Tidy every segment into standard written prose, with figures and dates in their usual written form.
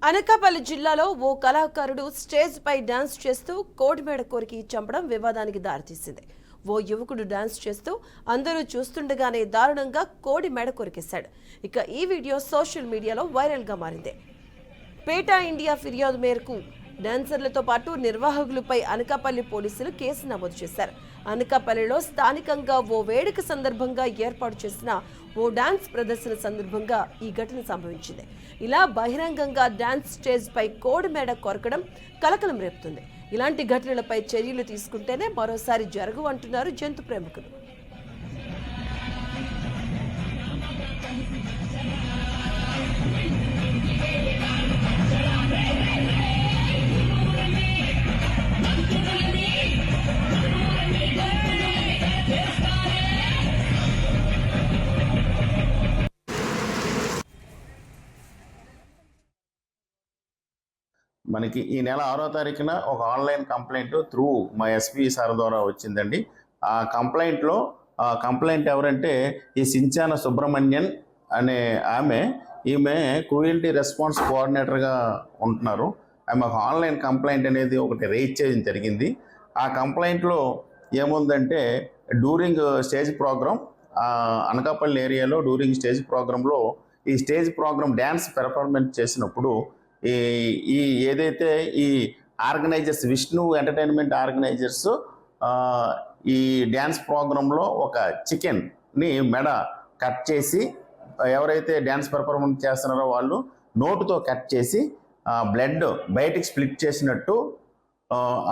అనకాపల్లి జిల్లాలో ఓ కళాకారుడు స్టేజ్ పై డాన్స్ చేస్తూ కోడిమేడ కొరికి చంపడం వివాదానికి దారితీసింది. ఓ యువకుడు డాన్స్ చేస్తూ అందరూ చూస్తుండగానే దారుణంగా కోడి మెడ కొరికేశాడు. ఇక ఈ వీడియో సోషల్ మీడియాలో వైరల్ గా మారింది. పేటా ఇండియా ఫిర్యాదు మేరకు డాన్సర్లతో పాటు నిర్వాహకులపై అనకాపల్లి పోలీసులు కేసు నమోదు చేశారు. అనకాపల్లిలో స్థానికంగా ఓ వేడుక సందర్భంగా ఏర్పాటు చేసిన ఓ డాన్స్ ప్రదర్శన సందర్భంగా ఈ ఘటన సంభవించింది. ఇలా బహిరంగంగా డాన్స్ స్టేజ్ పై కోడి మేడ కొరకడం కలకలం రేపుతుంది. ఇలాంటి ఘటనలపై చర్యలు తీసుకుంటేనే మరోసారి జరగవు అంటున్నారు జంతు ప్రేమికులు. మనకి ఈ నెల 6వ తారీఖున ఒక ఆన్లైన్ కంప్లైంట్ త్రూ మా ఎస్పీ సార్ ద్వారా వచ్చిందండి. ఆ కంప్లైంట్ ఎవరంటే ఈ సించాన సుబ్రహ్మణ్యన్ అనే ఈమె క్రూయల్టీ రెస్పాన్స్ కోఆర్డినేటర్గా ఉంటున్నారు. ఆమె ఒక ఆన్లైన్ కంప్లైంట్ అనేది ఒకటి రేజ్ చేయడం జరిగింది. ఆ కంప్లైంట్లో ఏముందంటే డ్యూరింగ్ స్టేజ్ ప్రోగ్రామ్ అనకాపల్లి ఏరియాలో డ్యూరింగ్ స్టేజ్ ప్రోగ్రాంలో ఈ స్టేజ్ ప్రోగ్రామ్ డ్యాన్స్ పెర్ఫార్మెన్స్ చేసినప్పుడు ఈ ఏదైతే ఈ ఆర్గనైజర్స్ విష్ణు ఎంటర్టైన్మెంట్ ఆర్గనైజర్స్ ఈ డ్యాన్స్ ప్రోగ్రాంలో ఒక చికెన్ని మెడ కట్ చేసి ఎవరైతే డ్యాన్స్ పెర్ఫార్మెన్స్ చేస్తున్నారో వాళ్ళు నోటుతో కట్ చేసి బ్లడ్ బయటికి స్ప్లిట్ చేసినట్టు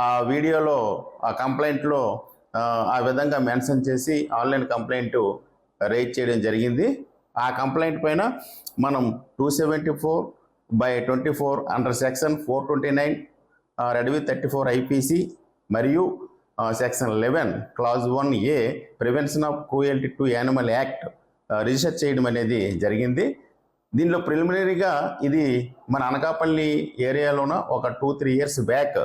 ఆ వీడియోలో ఆ కంప్లైంట్లో ఆ విధంగా మెన్షన్ చేసి ఆన్లైన్ కంప్లైంట్ రేజ్ చేయడం జరిగింది. ఆ కంప్లైంట్ పైన మనం 274/24 under section 429 read with 34 IPC మరియు section 11 clause 1A prevention of cruelty to animal act register చేయడం అనేది జరిగింది. దీనిలో ప్రిలిమినరీగా ఇది మన అనకాపల్లి ఏరియాలోన ఒక 2-3 ఇయర్స్ బ్యాక్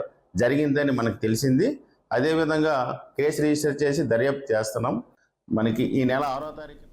జరిగిందని మనకు తెలిసింది. అదేవిధంగా కేసు రిజిస్టర్ చేసి దర్యాప్తు చేస్తున్నాం. మనకి ఈ నెల 6వ తారీఖు